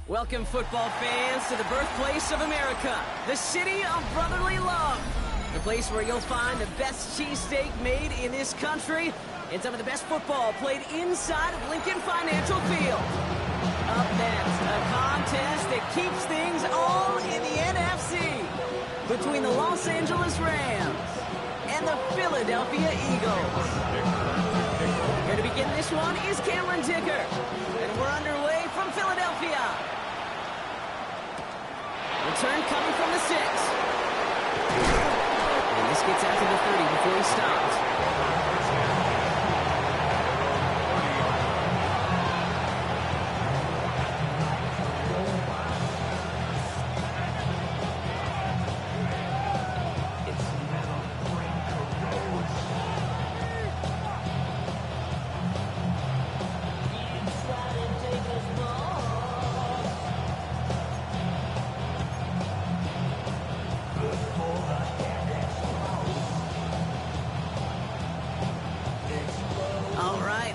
Welcome, football fans, to the birthplace of America, the city of brotherly love. The place where you'll find the best cheesesteak made in this country and some of the best football played inside of Lincoln Financial Field. Up next, a contest that keeps things all in the NFC between the Los Angeles Rams and the Philadelphia Eagles. Here to begin this one is Cameron Dicker, and we're underway from Philadelphia. Return coming from the 6. And this gets out to the 30 before he stops.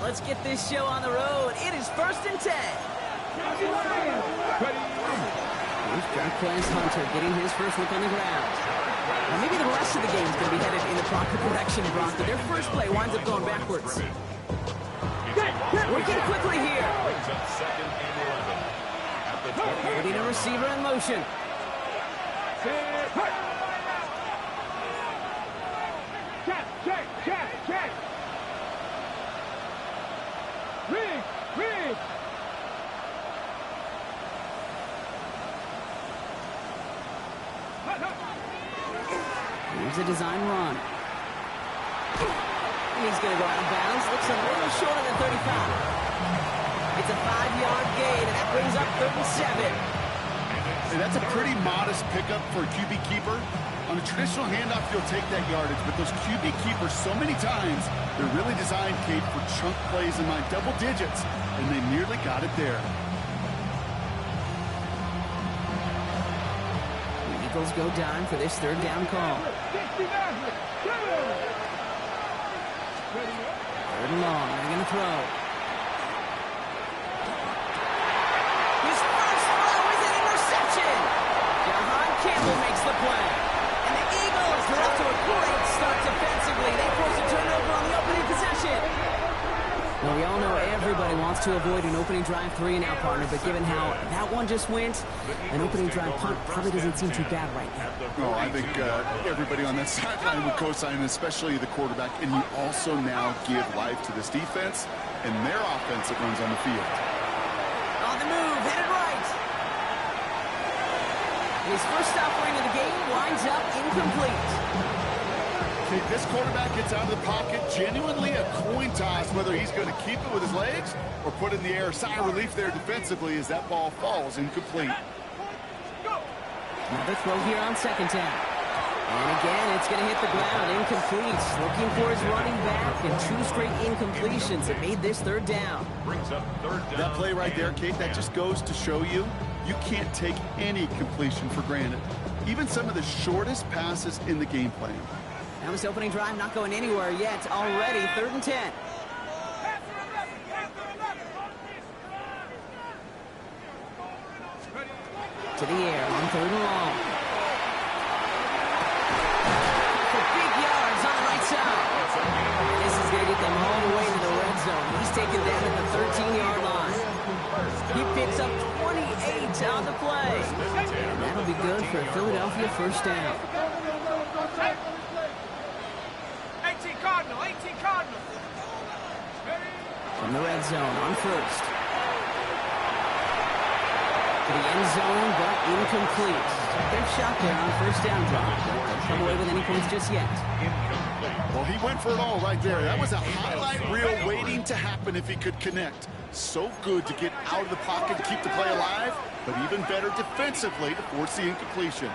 Let's get this show on the road. It is 1st and 10. Here's Jarquez Hunter getting his first look on the ground. Now maybe the rest of the game is going to be headed in the proper direction, Brock, but their first play winds up going backwards. Working quickly here. Putting a receiver in motion. Here's a design run. He's going to go out of bounds. Looks a little shorter than 35. It's a 5-yard gain, and that brings up 3rd and 7. That's a pretty modest pickup for a QB keeper. On a traditional handoff, you'll take that yardage, but those QB keepers, so many times, they're really designed, Kate, for chunk plays in my double digits, and they nearly got it there. The Eagles go down for this 3rd down call. 3rd and long, they're going to throw. His first throw is an interception. Jahan Campbell makes the play. And the Eagles are off to a great start defensively. They force a turnover on the opening possession. Well, we all know everybody wants to avoid an opening drive 3-and-out, partner, but given how that one just went, an opening drive punt probably doesn't seem too bad right now. Oh, I think everybody on that sideline would co-sign, especially the quarterback, and you also now give life to this defense and their offense that runs on the field. On the move, headed right. His first offering of the game winds up incomplete. This quarterback gets out of the pocket, genuinely a coin toss, whether he's going to keep it with his legs or put it in the air. Sigh of relief there defensively as that ball falls incomplete. Another throw here on 2nd down. And again, it's going to hit the ground, incomplete. Looking for his running back, and 2 straight incompletions that made this 3rd down. That play right there, Kate, that just goes to show you, you can't take any completion for granted. Even some of the shortest passes in the game plan. Now this opening drive not going anywhere yet. Already 3rd and 10. To the air on 3rd and long. For big yards on the right side. This is going to get them all the way to the red zone. He's taken them at the 13-yard line. He picks up 28 on the play. And that'll be good for a Philadelphia 1st down. 18 Cardinal. From the red zone on 1st. To the end zone, but incomplete. Good shot there on 1st down drop. Don't come away with any points just yet. Well, he went for it all right there. That was a highlight reel waiting to happen if he could connect. So good to get out of the pocket to keep the play alive, but even better defensively to force the incompletion.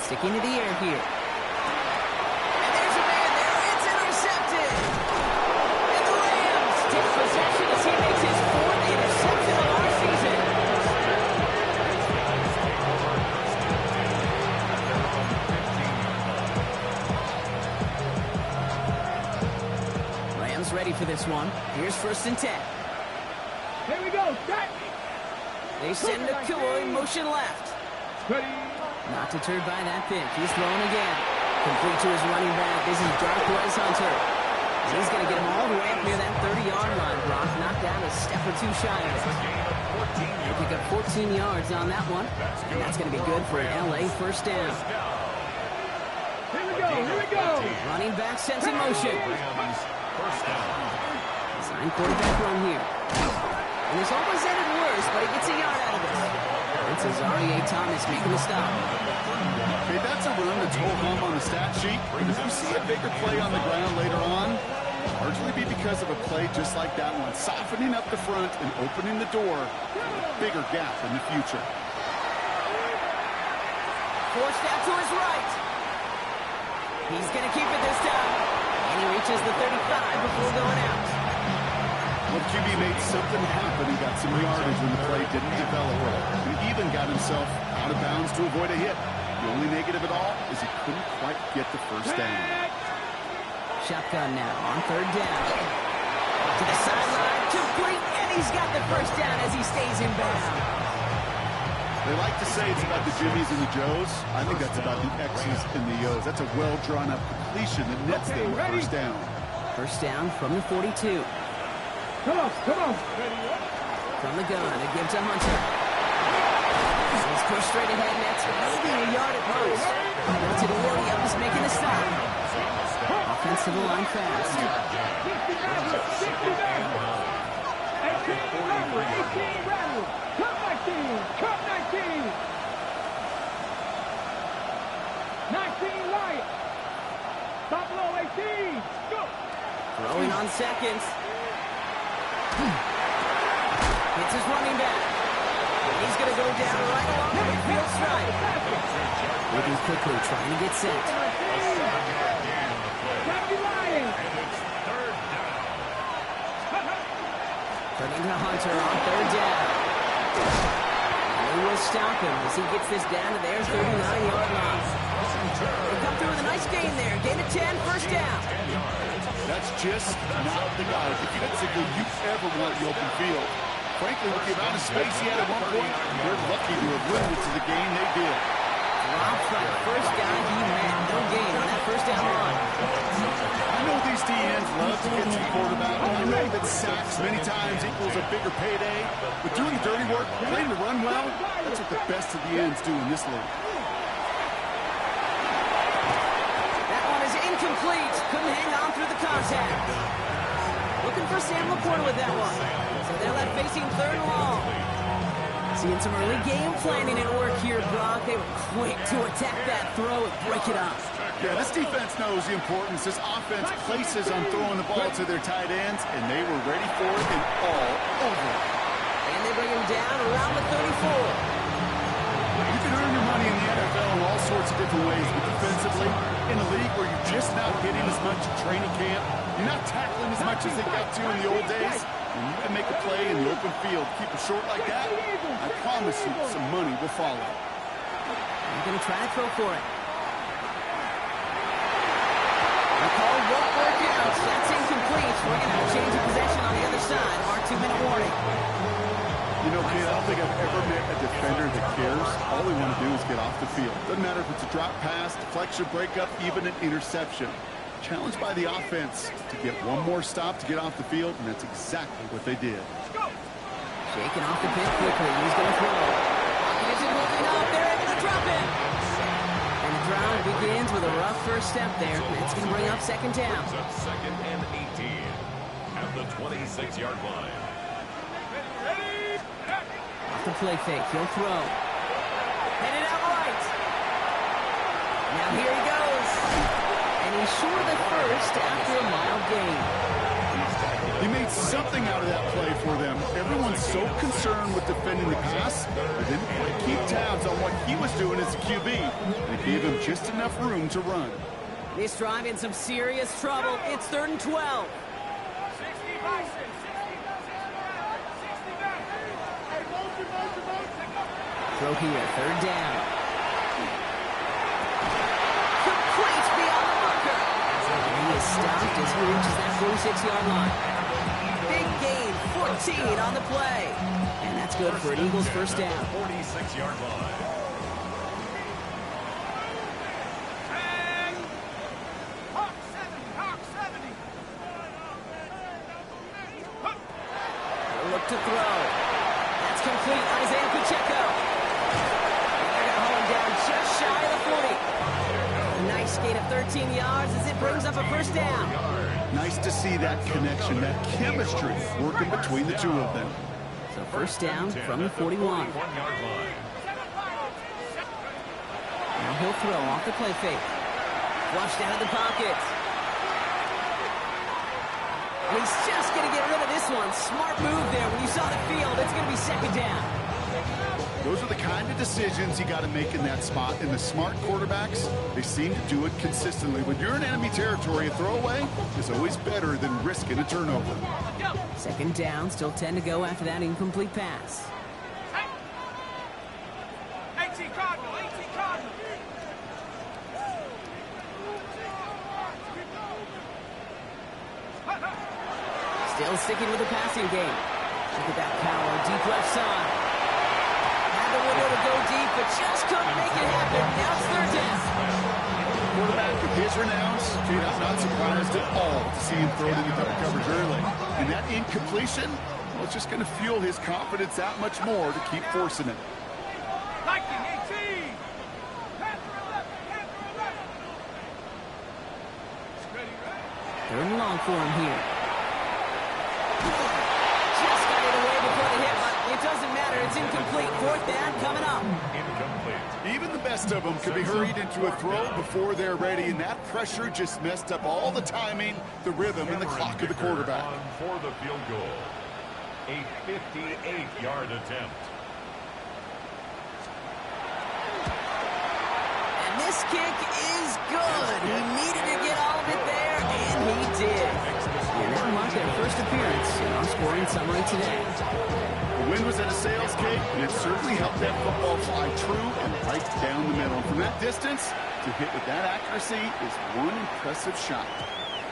Sticking to the air here. And there's a man there. It's intercepted. And the Rams take possession as he makes his 4th interception of our season. Rams ready for this this one. Here's 1st and 10. Here we go. Start. They send Nakua in motion left. Ready. Not deterred by that pitch. He's throwing again. Complete to his running back. This is Darquez Hunter. And he's going to get him all the way up near that 30-yard line. Brock knocked down a step or two shy of it. They pick up 14 yards on that one. And that's going to be good for an LA 1st down. Here we go. Here we go. Running back sends in motion. Design quarterback run here. And this almost ended worse, but he gets a yard out of it. It's Azarie Thomas making the stop. Okay, that's a run that's hold home on the stat sheet. But if you see a bigger play on the ground later on, largely be because of a play just like that one, softening up the front and opening the door for a bigger gap in the future. Forced out to his right. He's going to keep it this time. And he reaches the 35 before going out. Well, QB made something happen. He got some yardage when the play didn't develop. And even got himself out of bounds to avoid a hit. The only negative at all is he couldn't quite get the 1st down. Shotgun now on 3rd down. To the sideline, complete, and he's got the 1st down as he stays in bounds. They like to say it's about the Jimmies and the Joes. I think that's about the X's and the O's. That's a well-drawn-up completion that nets them a 1st down. 1st down from the 42. Come on. Come on. From the gun, it gives to Hunter. He's pushed straight ahead, nets maybe a yard at most. Now to the Williams, making the stop. Offensive line fast. 18 rattle. Cut 19. Cut 19. 19 Lion. Stop low 18. Go. Throwing on seconds. Hits his running back. He's going to go down right along the midfield stripe. Moving quickly, trying to get set. Turning to Hunter on 3rd down. And he will stop him as he gets this down to their 39-yard line. They come through with a nice gain there. Gain of 10, 1st down. That's just not the guy defensively you ever want the open field. Frankly, with the amount of space he had at one point, they're lucky to have limited to the gain they did. Dropped by the 1st guy he met. No gain on that 1st down line. I know these DNs love to get to the quarterback. I know that sacks many times equals a bigger payday. But doing the dirty work, playing to run well, that's what the best of the ends do in this league. That one is incomplete. Couldn't hang on through the contact. Looking for Sam Laporta with that one. So they're left facing 3rd and long. Seeing some early game planning at work here, Brock. They were quick to attack that throw and break it up. Yeah, this defense knows the importance. This offense places on throwing the ball to their tight ends, and they were ready for it and all over it. And they bring him down around the 34. You can earn your money in the NFL in all sorts of different ways, but defensively, in a league where you're just not getting as much at training camp, you're not tackling as much as they got to in the old days, and you can make a play in the open field, keep it short like that, I promise you some money will follow. They're going to try to throw for it. The call won't work out. That's incomplete. We're going to have a change of possession on the other side. Our 2-minute warning. You know, kid, I don't think I've ever met a defender that cares. All they want to do is get off the field. Doesn't matter if it's a drop pass, deflection, breakup, even an interception. Challenged by the offense to get one more stop to get off the field, and that's exactly what they did. Shaking off the pit quickly. He's going to throw. He's moving up. They're able to drop it. And the drive begins with a rough 1st step there. That's going to bring up 2nd down. 2nd and 18 at the 26-yard line. Off the play fake. He'll throw. Headed out right. Now here he goes. And he's short of the 1st after a mild gain. He made something out of that play for them. Everyone's so concerned with defending the pass, but didn't quite keep tabs on what he was doing as a QB. They gave him just enough room to run. This drive in some serious trouble. It's 3rd and 12. Throw here, 3rd down. Complete beyond the marker. And he is stopped as he reaches that 46-yard line. Big gain, 14 on the play. And that's good for an Eagles first down. 46-yard line. Look to throw. That's complete. Isaiah Pacheco. They're going to hold him down just shy of the 40. Nice gain of 13 yards as it brings up a first down. Nice to see that connection, that chemistry working between the two of them. So first down from the 41. Now he'll throw off the play fake. Flushed out of the pocket. And he's just going to get rid of this one. Smart move there. When you saw the field, it's going to be second down. Those are the kind of decisions you got to make in that spot. And the smart quarterbacks, they seem to do it consistently. When you're in enemy territory, a throwaway is always better than risking a turnover. Second down, still 10 to go after that incomplete pass. Still sticking with the passing game. Look at that power, deep left side. Had the window to go deep, but just couldn't make it happen. Now it's third down. Quarterback with his renounce, dude, I'm not surprised at all to see him throw it into double coverage early. And that incompletion, well, it's just going to fuel his confidence that much more to keep forcing it. Third and long for him here. Just got it away before the hit, but it doesn't matter. It's incomplete. Fourth down coming up. Incomplete. Even the best of them could be hurried into a throw before they're ready, and that pressure just messed up all the timing, the rhythm, and the clock of the quarterback. On for the field goal. A 58-yard attempt. And this kick is good. He needed to get all of it there, and he did. And that marked their first appearance in our scoring summary today. The wind was at a sales cake, and it certainly helped that football fly true and right down the middle. And from that distance, to hit with that accuracy is one impressive shot.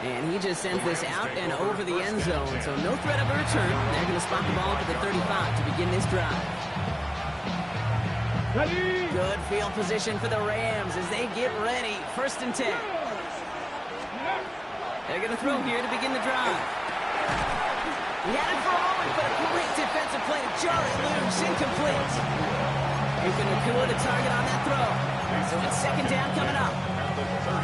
And he just sends this out and over the end zone, so no threat of a return. They're going to spot the ball up at the 35 to begin this drive. Ready. Good field position for the Rams as they get ready. First and 10. They're going to throw here to begin the drive. He had it for a moment, but a great defensive play to jar it loose. Incomplete. Puka Nacua the target on that throw. So it's second down coming up.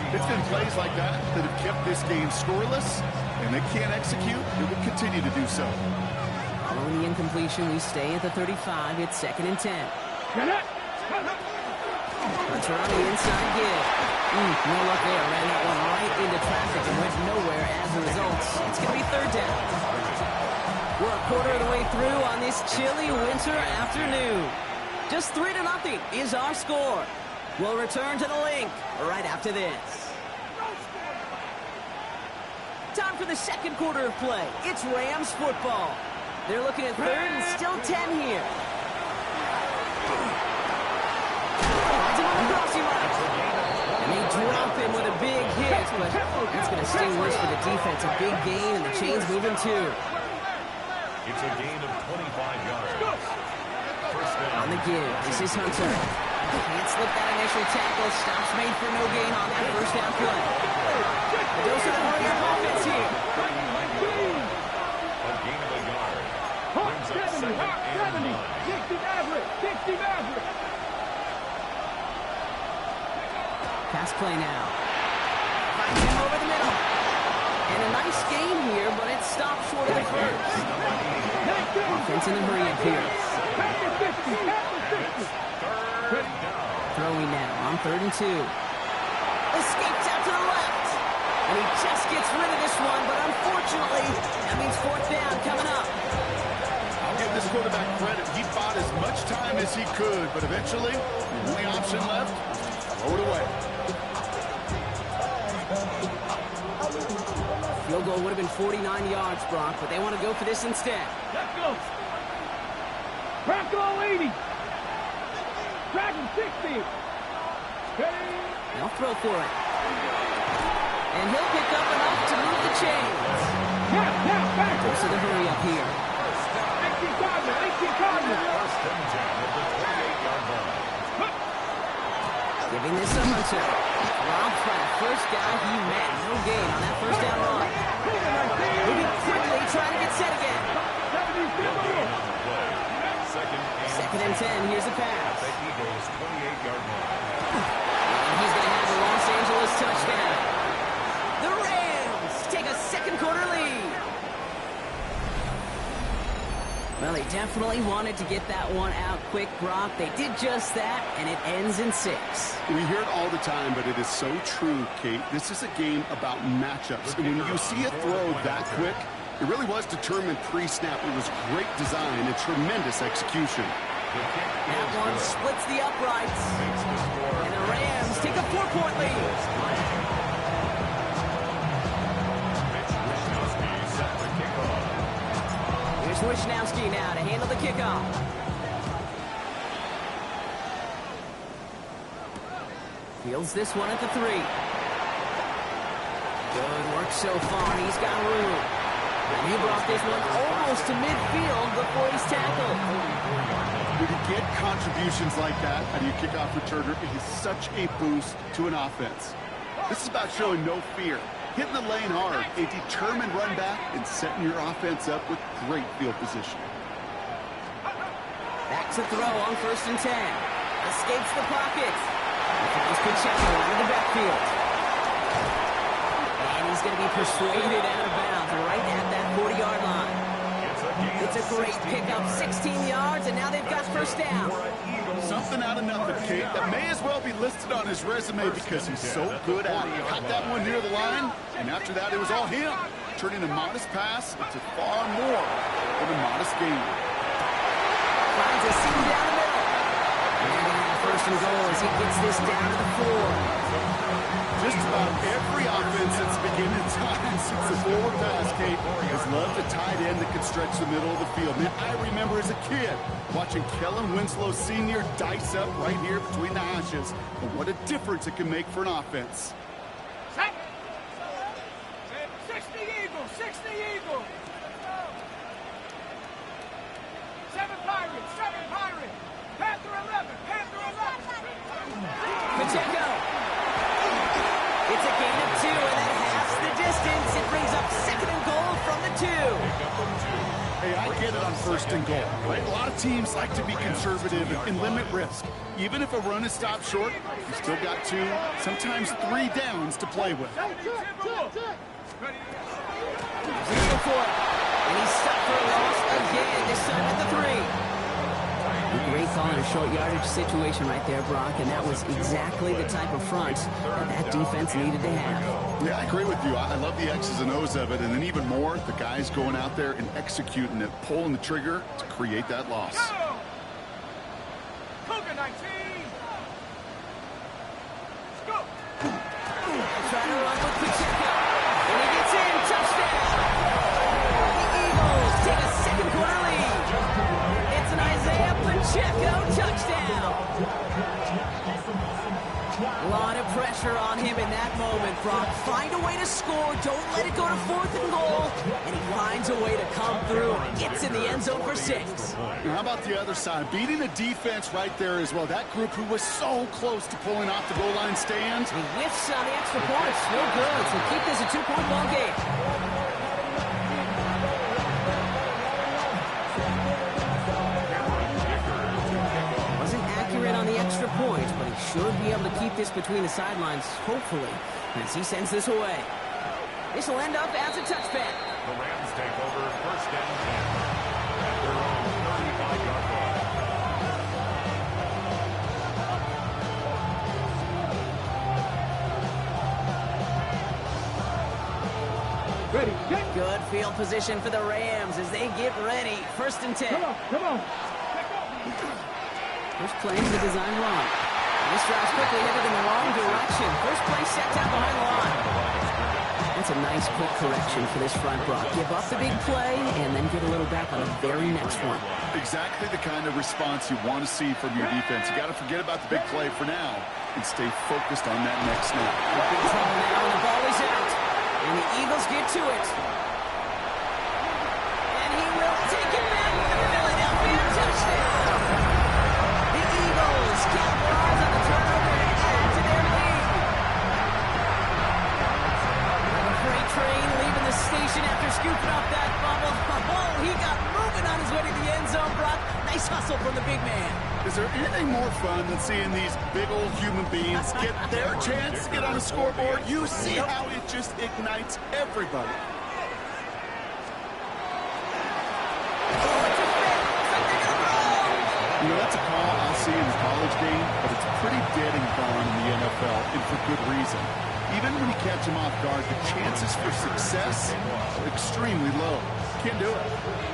It's been plays like that that have kept this game scoreless, and they can't execute. It will continue to do so. Following the incompletion, we stay at the 35. It's second and 10. Hunter on the inside give. No luck there. Ran that one right into traffic and went nowhere as a result. It's going to be third down. We're a quarter of the way through on this chilly winter afternoon. Just 3-0 is our score. We'll return to the link right after this. Time for the second quarter of play. It's Rams football. They're looking at third and still 10 here. And they drop him with a big hit, but that's going to sting worse for the defense. A big gain, and the chain's moving too. It's a gain of 25 yards. First down. On the give, this is Hunter. Can't slip that initial tackle. Stops made for no gain on that first down play. Those are the hurry-up offense here. A gain of a yard. Brings up 70, 60 Maverick, 60 Maverick. Pass play now. Finds him over the middle. And a nice gain here, but it stopped short of the first. Offense in the hurry-up here. Throwing now on 3rd and 2. Escapes out to the left. And he just gets rid of this one, but unfortunately, that means fourth down coming up. I'll give this quarterback credit. He fought as much time as he could, but eventually, the only option left, throw it away. Field goal would have been 49 yards, Brock, but they want to go for this instead. Let's go. Crackle 80. Dragon 60. They'll throw for it. And he'll pick up enough to move the chains. Now, back. Goes to the hurry up here. 18 Cardinals. First and 10 at the 28-yard line. Giving this a Hunter. Robbed by the first guy he met. No gain on that first down run. Moving quickly, trying to get set again. Second and 10. Here's a pass. The Eagles' 28-yard line. And he's going to have a Los Angeles touchdown. The Rams take a second quarter lead. Well, they definitely wanted to get that one out quick, Brock. They did just that, and it ends in 6. We hear it all the time, but it is so true, Kate. This is a game about matchups. And when you see a throw that quick, it really was determined pre-snap. It was great design and tremendous execution. That one splits the uprights. And the Rams take a 4-point lead. Here's Wishnowski now to handle the kickoff. Fields this one at the 3. Good work so far. He's got room. And he brought this one almost to midfield before he's tackled. When you get contributions like that out of your kickoff returner, it is such a boost to an offense. This is about showing no fear, hitting the lane hard, a determined run back, and setting your offense up with great field position. Back to throw on first and 10. Escapes the pocket. Finds Pacheco out of the backfield. And he's going to be persuaded out of bounds right at that 40-yard line. It's a great pickup, 16 yards, and now they've got first down. Something out of nothing, Kate, that may as well be listed on his resume because he's so good at it. Caught that one near the line, and after that it was all him, turning a modest pass into far more than a modest gain. Finds a seam down the middle. And they're going to have first and goal as he gets this down to the 4. Just about every offense that's beginning time since the forward pass, Kate, has loved a tight end that could stretch the middle of the field. Man, I remember as a kid watching Kellen Winslow Sr. dice up right here between the hashes. But what a difference it can make for an offense. 60 Eagles, 60 Eagles. 7 Pirates, 7 Pirates. Panther 11, Panther 11. Pacheco. It's a gain of 2, and that halves the distance. It brings up second and goal from the 2. Hey, I get it on first and goal, right? A lot of teams like to be conservative and limit risk. Even if a run is stopped short, you still got 2, sometimes 3 downs to play with. And he's stuck for a loss again, this time at the 3. A great call in a short yardage situation right there, Brock, and that was exactly the type of front that defense needed to have. Yeah, I agree with you. I love the X's and O's of it, and then even more, the guys going out there and executing it, pulling the trigger to create that loss. Cougar 19. Let's go. Trying to run with Pacheco, and he gets in, touchdown! The Eagles take a second quarter lead. It's an Isaiah Pacheco touchdown. A lot of pressure on him in that moment, Brock. Find a way to score. Don't let it go to 4th and goal. And he finds a way to come through and gets in the end zone for 6. Now, how about the other side? Beating the defense right there as well. That group who was so close to pulling off the goal line stand. He whiffs on the extra points. No good. So keep this a 2-point ball game. On the extra point, but he should be able to keep this between the sidelines, hopefully, as he sends this away. This will end up as a touchback. The Rams take over first and 10 at their own 35-yard line. Ready, Good field position for the Rams as they get ready. First and 10. come on. First play is the design wrong. This drive's quickly headed in the wrong direction. First play set down behind the line. That's a nice quick correction for this front, Brock. Give up the big play and then get a little back back on the very next one. Exactly the kind of response you want to see from your defense. You got to forget about the big play for now and stay focused on that next snap. Big trouble now, and the ball is out. And the Eagles get to it. And he will take it back for the Philadelphia touchdown. The Eagles capitalize on the turnover and add to their lead. Like a freight train leaving the station after scooping up that fumble. Oh, he got moving on his way to the end zone, Brock. Nice hustle from the big man. Is there anything more fun than seeing these big old human beings get their chance to get on a scoreboard? You see how it just ignites everybody. You know, that's a call I'll see in the college game, but it's pretty dead and gone in the NFL, and for good reason. Even when you catch him off guard, the chances for success are extremely low. Can't do it.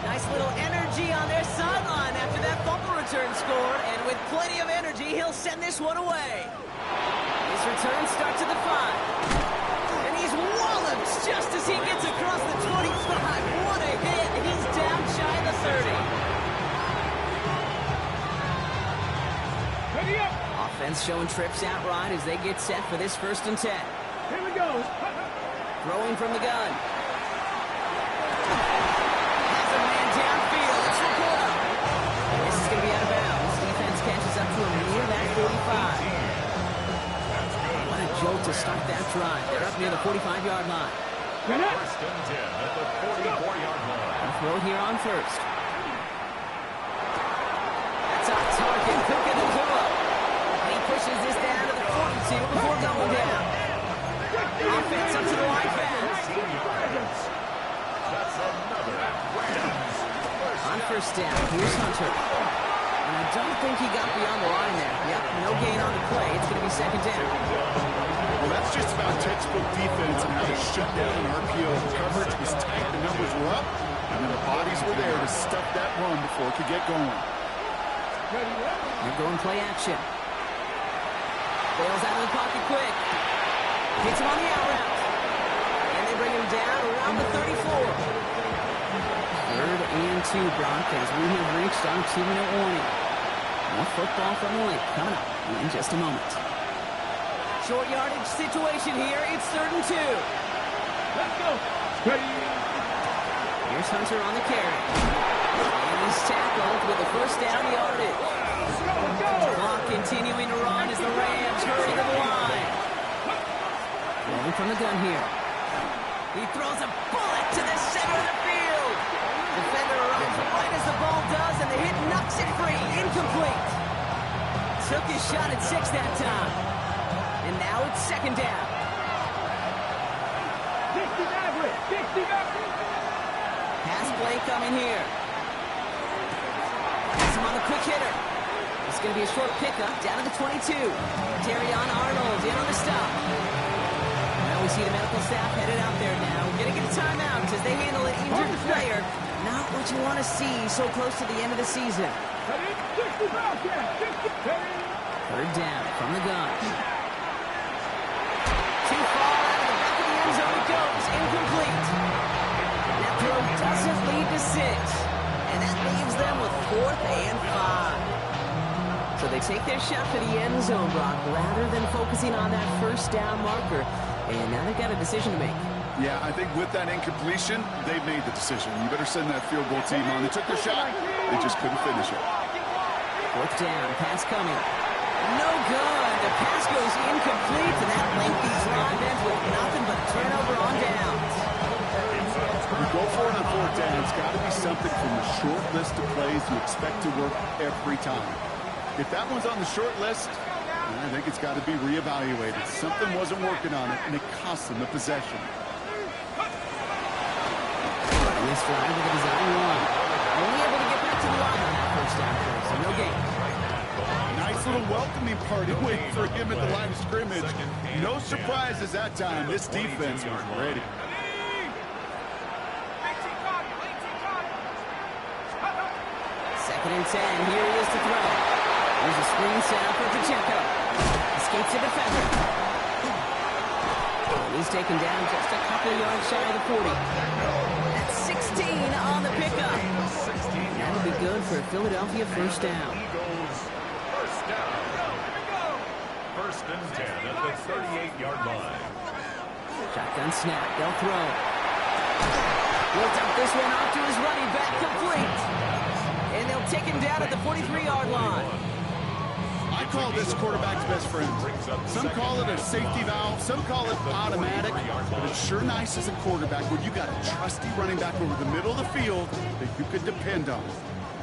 Nice little energy on their sideline after that fumble return score, and with plenty of energy, he'll send this one away. His return starts at the 5. And he's walloped just as he gets across the 25. What a hit. He's down shy of the 30. Ready up. Offense showing trips out right as they get set for this 1st and 10. Here we go. Throwing from the gun. Has a man downfield. It's Laporta. This is going to be out of bounds. Defense catches up to him near that 45. What a jolt to start that drive. They're up near the 45-yard line. First and 10 at the 44-yard line. They'll throw it here on 1st. That's off target. Cooking the throw. And he pushes this down to the 42 before going down. Offense up to the line fast. That's another Rams. On 1st down, here's Hunter. And I don't think he got beyond the line there. Yep, no gain on the play. It's going to be 2nd down. Well, that's just about textbook defense and how to shut down an RPO. The coverage was tight, the numbers were up, and then the bodies were there to stuff that run before it could get going. They're going play action. Bails out of the pocket quick. Hits him on the out route. And they bring him down around the 34. 3rd and 2, Brock, as we have reached our 2-minute warning. More football from the link coming up in just a moment. Short yardage situation here. It's 3rd and 2. Let's go. Ready. Here's Hunter on the carry. And he's tackled with the 1st down yardage. Let's go. Let's go. Clock continuing to run as the Rams hurry to the line. Rolling from the gun here. He throws a bullet to the center of the field. Defender runs right as the ball does, and the hit knocks it free. Incomplete. Took his shot at 6 that time. And now it's 2nd down. 60 average. 60 average. Pass play coming here. Has him on the quick hitter. It's going to be a short pickup down to the 22. Terrion Arnold in on the stop. Now we see the medical staff headed out there now. We're going to get a timeout as they handle an injured player. Not what you want to see so close to the end of the season. Ready. 60 pounds. 60. Ready. 3rd down from the gun. Too far out of the back of the end zone it goes. Incomplete. That throw doesn't lead to 6. And that leaves them with 4th and 5. So they take their shot for the end zone, Brock, rather than focusing on that 1st down marker. And now they've got a decision to make. Yeah, I think with that incompletion, they've made the decision. You better send that field goal team on. They took their shot. They just couldn't finish it. 4th down, pass coming. No good. The pass goes incomplete, and that lengthy drive ends with nothing but a turnover on downs. You go for it on 4th down. It's got to be something from the short list of plays you expect to work every time. If that one's on the short list, I think it's got to be reevaluated. Something wasn't working on it, and it cost them the possession. This drive with a design run. Only able to get back to the line on that 1st down play, so no gain. Nice little welcoming party waiting for him at the line of scrimmage. No surprises that time. This defense was ready. 2nd and 10. Here he is to throw. There's a screen set up for Pacheco. Escapes the defender. And he's taken down just a couple yards shy of the 40. That's 16 on the pickup. a Philadelphia first down. Eagles, first down. First and 10 at the 38-yard line. Shotgun snap. They'll throw. He'll dump this one off to his running back, complete. And they'll take him down at the 43-yard line. I call this quarterback's best friend. Some call it a safety valve, some call it automatic, but it's sure nice as a quarterback when you got a trusty running back over the middle of the field that you could depend on.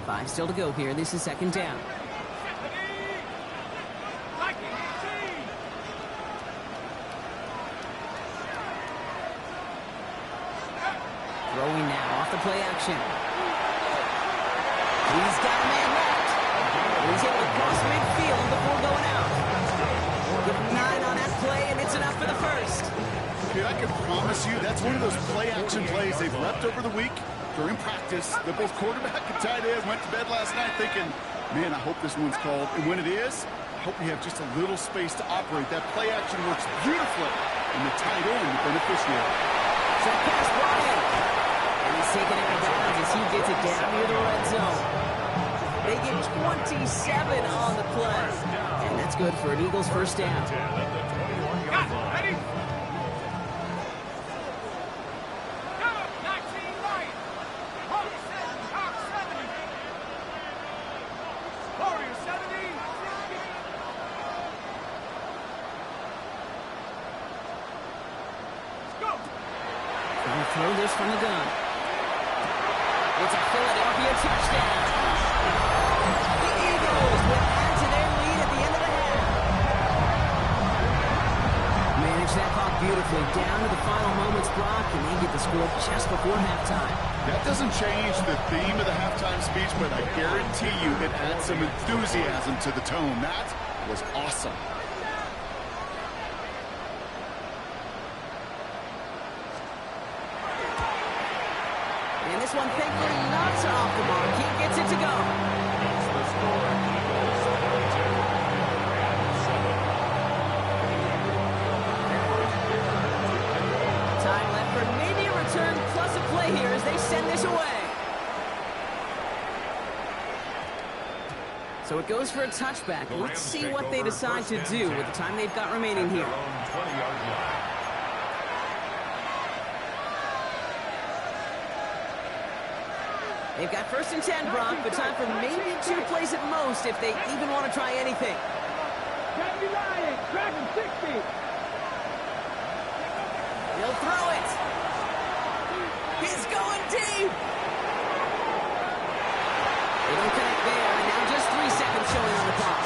5 still to go here. This is second down. Throwing now off the play action. He's got a man left. He's able to cross midfield before going out. Give him 9 on that play, and it's enough for the first. Dude, I can promise you that's one of those play-action plays they've left over the week during practice. That both quarterback and tight end went to bed last night thinking, man, I hope this one's called. And when it is, I hope you have just a little space to operate. That play action works beautifully, and the tight end, the beneficiary. So pass brought in. And he's taken out of bounds as he gets it down near the red zone. They get 27 on the play. And that's good for an Eagles first down. Ready? They'll throw this from the gun. It's a Philadelphia touchdown. The Eagles will add to their lead at the end of the half. Manage that clock beautifully down to the final moments, Brock, and they get the score just before halftime. That doesn't change the theme of the halftime speech, but I guarantee you it adds some enthusiasm to the tone. That was awesome. And this one, thankfully, not off the mark. He gets it to go. Time left for maybe a return plus a play here as they send this away. So it goes for a touchback. Let's see what they decide to do with the time they've got remaining here. They've got first and 10, Brock, but time for maybe 2 plays at most if they even want to try anything. Track him 60. He'll throw it. He's going deep. They don't connect there, and now just 3 seconds showing on the clock.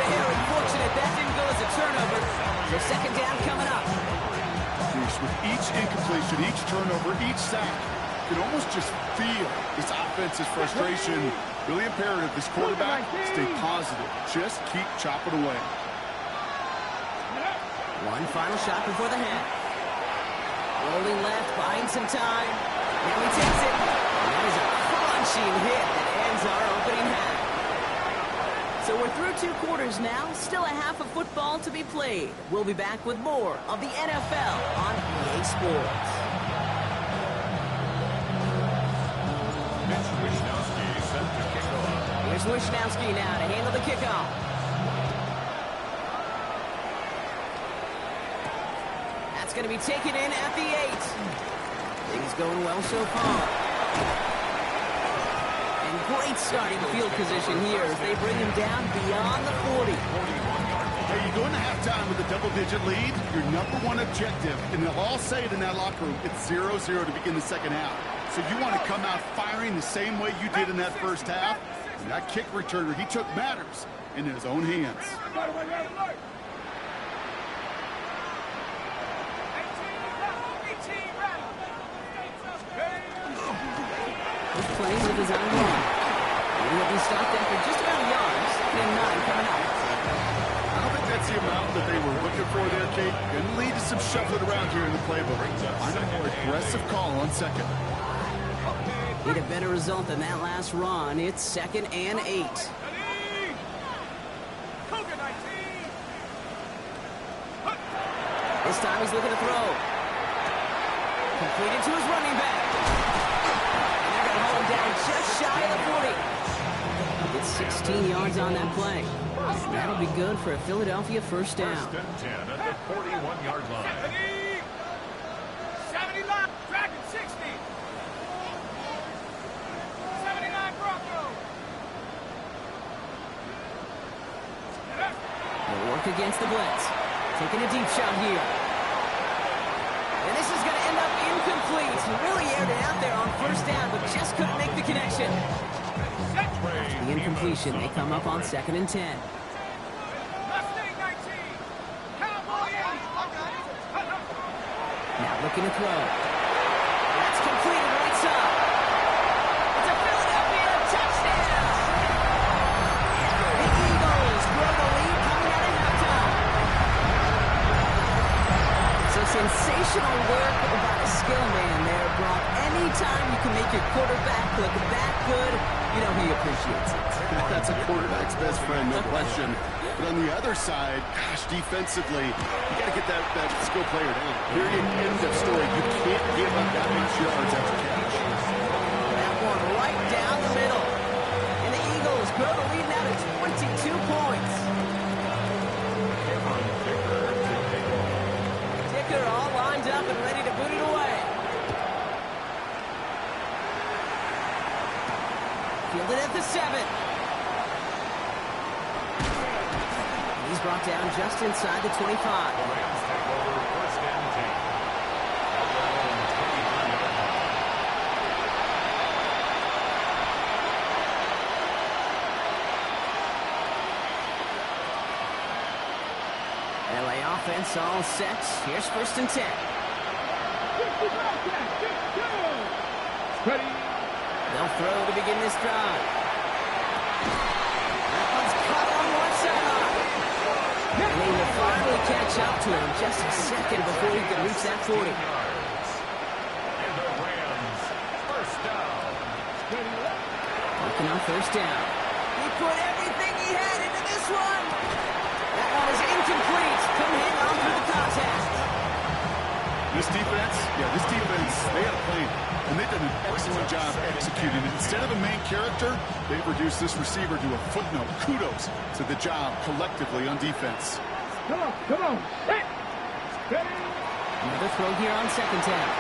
Very fortunate that didn't go as a turnover. So second down coming up. With each incompletion, each turnover, each sack, you can almost just feel this offense's frustration. Really imperative this quarterback stay positive. Just keep chopping away. One final shot before the half. Rolling left, buying some time. Now he takes it. And that is a crunching hit that ends our opening half. So we're through 2 quarters now. Still a half of football to be played. We'll be back with more of the NFL on EA Sports. Here's Wishnowski now to handle the kickoff. That's going to be taken in at the 8. Things going well so far. And great starting field position here as they bring him down beyond the 40. Hey, you go into halftime with a double-digit lead, your #1 objective, and they'll all say it in that locker room, it's 0-0 to begin the second half. So you want to come out firing the same way you did in that first half. And that kick returner he took matters in his own hands. This play is a design run. He will be stopped after just about a yard. Second and 9 coming up. I don't think that's the amount that they were looking for there, Kate. Going to lead to some shuffling around here in the playbook. Find a more aggressive call on second. Need a better result than that last run. It's second and 8. This time he's looking to throw. Completed to his running back. And they're going to hold him down just shy of the 40. 15 yards on that play. That'll be good for a Philadelphia first down. First and 10 at the 41-yard line. 70 line, Dragon 60. 79 Broncos. They'll work against the blitz. Taking a deep shot here. And this is going to end up incomplete. He really aired it out there on first down, but just couldn't make the connection. After the incompletion, they come up on 2nd and 10. Now looking to throw. That's completed right side. It's a Philadelphia touchdown. The Eagles grow the lead coming out of halftime. So sensational work by a skill man there, Brock. Anytime you can make your quarterback look that good, you know he appreciates it. That's a quarterback's best friend, no question. But on the other side, gosh, defensively, you got to get that skill player down. Period, end of story. You can't give up that much yards after catch. That one right down the middle. And the Eagles grow the lead now to 22 points. Dicker all lined up and ready to boot it away. Fielded at the 7. He's brought down just inside the 25. The Rams take over first and 10. LA offense all set. Here's first and 10. Ready. They'll throw to begin this drive. That one's caught on one sideline. And they will finally catch up to him just a second before he can reach that 40. And the Rams, first down. Working on first down. He put everything he had into this one. That one is incomplete. Couldn't hang on through the contact. This defense, they had a plan. And they've done an excellent job executing it. Instead of a main character, they've reduced this receiver to a footnote. Kudos to the job collectively on defense. Come on. Hit. Ready. Another throw here on second down.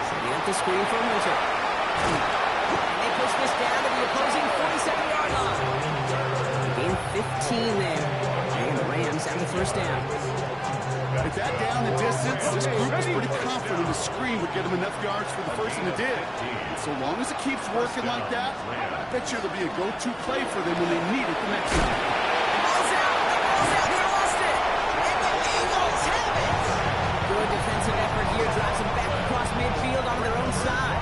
Setting up the screen for Hunter. And they push this down to the opposing 47-yard line. Gain 15 there. And the Rams have the first down. With that down the distance, this group was pretty confident the screen would get them enough yards for the first and it did. And so long as it keeps working like that, I bet you it'll be a go-to play for them when they need it the next time. Ball's out. They lost it. And the Eagles have it. Good defensive effort here drives them back across midfield on their own side.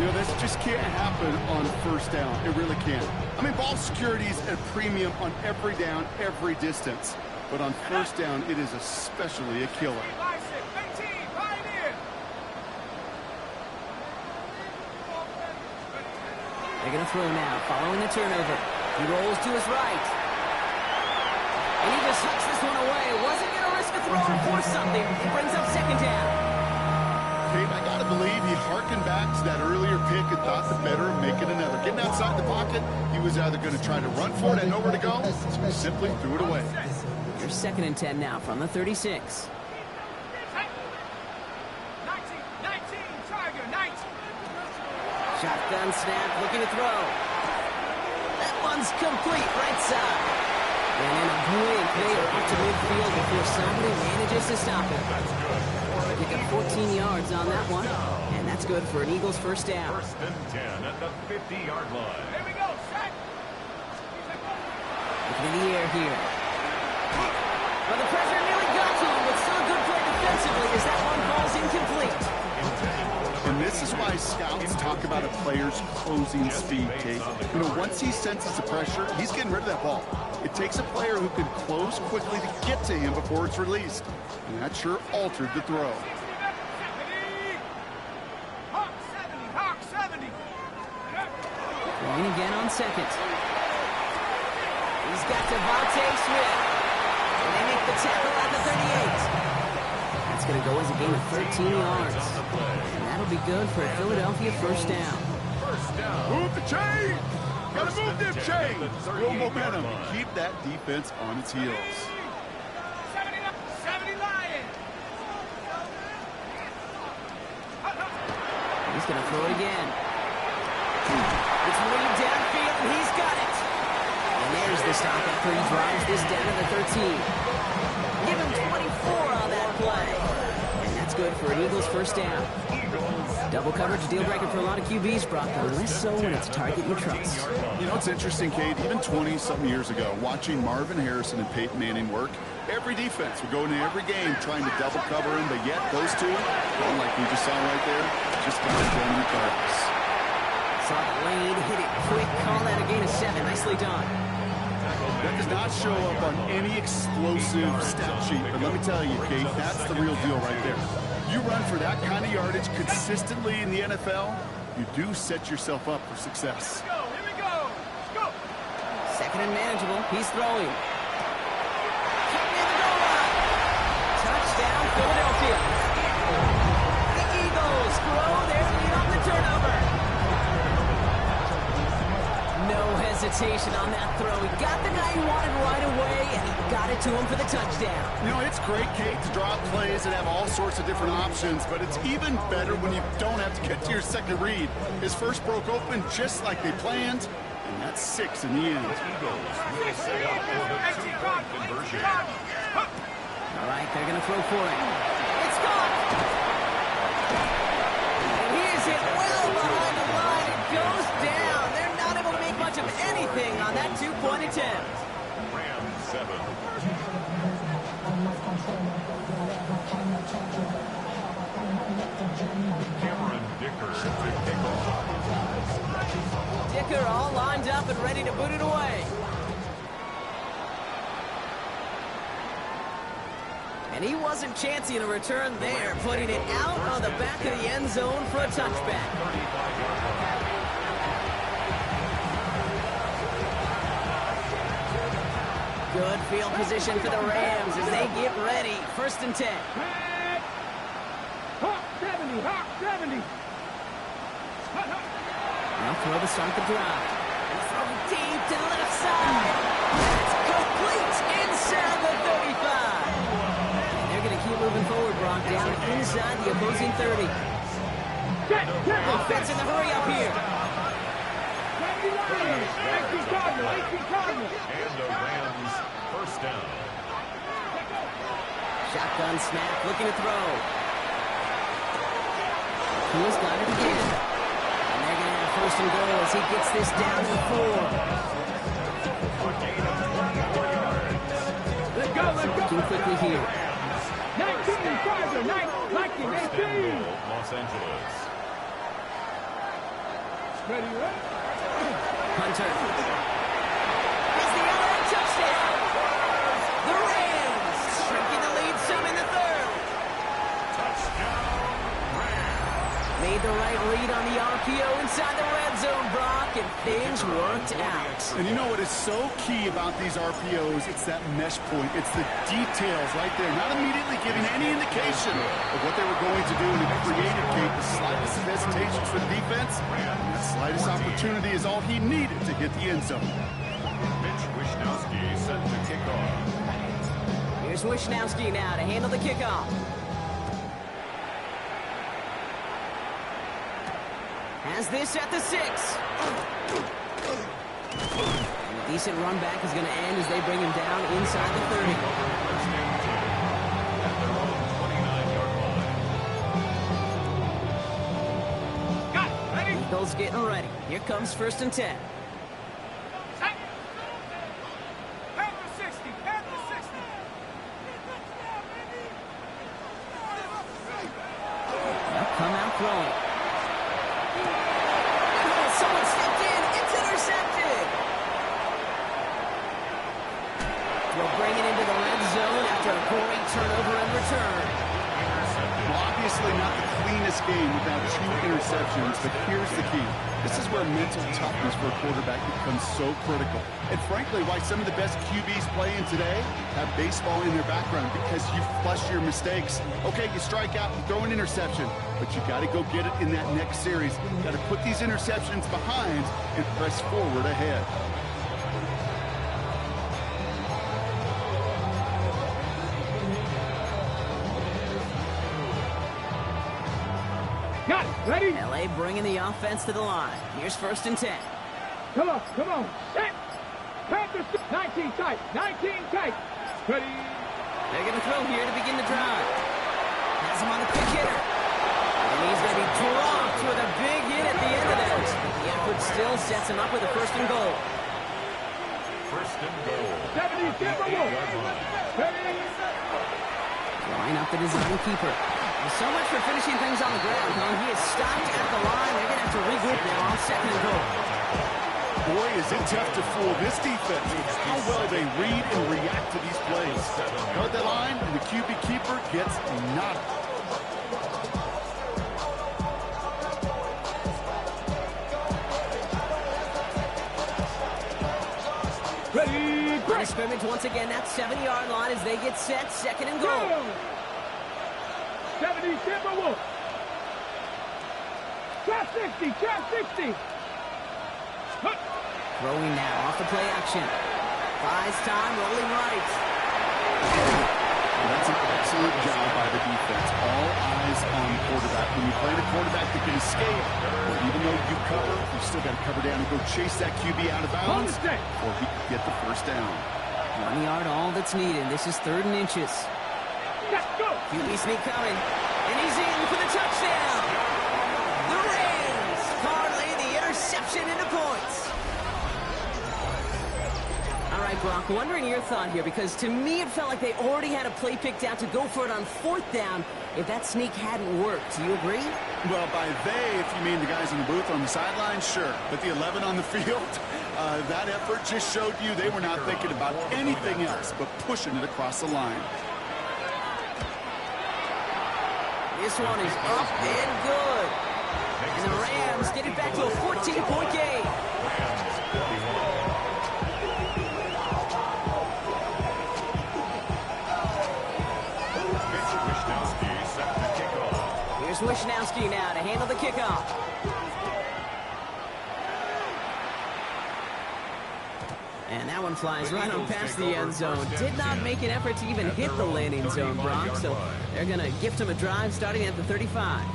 You know, this just can't happen on first down. It really can't. I mean, ball security is at a premium on every down, every distance. But on first down, it is especially a killer. They're going to throw now, following the turnover. He rolls to his right. And he just hucks this one away. Wasn't going to risk a throw or force something. It brings up second down. Kate, I got to believe he harkened back to that earlier pick and thought the better of making another. Getting outside the pocket, he was either going to try to run for it and nowhere to go, so he simply threw it away. Here's second and 10 now from the 36. 19, Tiger, 19. Shotgun snap, looking to throw. That one's complete, right side. And in a blink, they are out to midfield before somebody manages to stop it. Pick up 14 yards on that one, and that's good for an Eagles first down. First and 10 at the 50-yard line. Here we go, set. Looking in the air here. Well, the pressure nearly got to him, but still a good play defensively as that one falls incomplete. And this is why scouts talk about a player's closing speed, Kate. You know, once he senses the pressure, he's getting rid of that ball. It takes a player who can close quickly to get to him before it's released. And that sure altered the throw. Hawk 70. Throwing again on second. He's got Devontae Smith. And they make the tackle at the 38. That's going to go as a gain of 13 yards. And that'll be good for a Philadelphia first down. First down. Move the chain! Gotta First move and them 10 chains. at the Build 38-yard momentum. line. Keep that defense on its heels. 70 Lions. He's going to throw it again. It's way downfield, and he's got it. And there's the stop after he drives this down to the 13. Give him 24 on that play. And that's good for an Eagles first down. Double coverage, deal breaker for a lot of QBs, Brock, but less so when it's a target you trust. You know, it's interesting, Kate, even 20-something years ago, watching Marvin Harrison and Peyton Manning work, every defense would go into every game trying to double cover him, but yet those two, well, like we just saw right there, just got it done regardless. Saw the lane, hit it quick, call that a gain of 7. Nicely done. That does not show up on any explosive stat sheet, but let me tell you, Kate, that's the real deal right there. You run for that kind of yardage consistently in the NFL, you do set yourself up for success. Here we go. Let's go. Second and manageable. He's throwing. Kick near the goal line. Touchdown, Philadelphia. The Eagles grow their lead on the turnover. No hesitation on that throw. He got the guy he wanted right away, and he got it to him for the touchdown. You know, it's great, Kate, to draw up plays and have all sorts of different options, but it's even better when you don't have to get to your second read. His first broke open just like they planned, and that's 6 in the end. Eagles will set up for the two-point conversion. All right, they're going to throw for it. It's gone. And he is hit well behind the line. It goes down. They're not able to make much of anything on that two-point attempt. Rams 7. Cameron Dicker to kick off. Dicker all lined up and ready to boot it away. And he wasn't chancing a return there, putting it out on the back of the end zone for a touchback. 35-yard line. Good field position for the Rams as they get ready. First and 10. Hawk 70. Hawk 70. Now throw to start the drive. And throw deep to the left side. That's complete inside the 35. And they're going to keep moving forward, Brock, down inside the opposing 30. Offense in the hurry up here. 70 Lions. 18 Cardinals. 18 Cardinals. And the Rams first down. Shotgun snap, looking to throw. He's got it again. And they're going to have first and goal as he gets this down to 4. A gain of 24 yards. Let's go. Let's go. Working quickly here. 19 Cardinals. 19. First and 18. goal, Los Angeles. Ready, ready. Hunter. It's the LA touchdown. The Rams shrinking the lead some in the third. Touchdown, Rams. Made the right read on the RPO inside the red zone, Brock, and things worked out. And you know what is so key about these RPOs? It's that mesh point. It's the details right there. Not immediately giving any indication of what they were going to do, and it created, Kate, the slightest of hesitations for the defense. And that slightest opportunity is all he needed to hit the end zone. Mitch Wishnowsky set to kick off. Here's Wishnowsky now to handle the kickoff. Has this at the 6. And a decent run back is going to end as they bring him down inside the 30. First and 10 at their own 29-yard line. Got it. Ready. Eagles getting ready. Here comes first and 10. Set. Panther 60. Panther 60. They'll come out throwing. Someone stepped in. It's intercepted. They'll bring it into the red zone after a great turnover and return. Well, obviously not the cleanest game without 2 interceptions, but here's the key. This is where mental toughness for a quarterback becomes so critical. And frankly, why some of the best QBs playing today have baseball in their background, because you flush your mistakes. Okay, you strike out and throw an interception, but you got to go get it in that next series. You got to put these interceptions behind and press forward ahead. Got it. Ready? LA bringing the offense to the line. Here's 1st and 10. Come on. Set. Panthers. 19 tight. 19 tight. Ready? They're going to throw here to begin the drive. Has him on the quick hitter. And he's going to be dropped with a big hit at the end of this. The effort still sets him up with a 1st and goal. 1st and goal. 70 Timberwolves. Ready? Line up the design keeper. So much for finishing things on the ground, huh? He is stopped at the line. They're going to have to regroup now on 2nd and goal. Boy, is it tough to fool this defense with how well they read and react to these plays. Guard the line, and the QB keeper gets nada. Ready? Line of scrimmage once again, that 7-yard line as they get set. 2nd and goal. Go. 70 Timberwolves. Trap 60. Throwing now off the play action. Buys time, rolling right. That's an excellent job by the defense. All eyes on the quarterback. When you play a quarterback that can escape, or even though you cover, you still got to cover down and go chase that QB out of bounds, or he can get the 1st down. 1 yard, all that's needed. This is 3rd and inches. Let's go. QB sneak coming, and he's in for the touchdown. The Rams parlay the interception into points. All right, Brock, wondering your thought here, because to me it felt like they already had a play picked out to go for it on 4th down if that sneak hadn't worked. Do you agree? Well, by they, if you mean the guys in the booth on the sideline, sure. But the 11 on the field, that effort just showed you they were not thinking about anything else but pushing it across the line. This one is up and good. And the Rams get it back to a 14-point game. Here's Wishnowski now to handle the kickoff. And that one flies right on past the end zone. Did not make an effort to even hit the landing zone, Brock. So they're going to gift him a drive starting at the 35.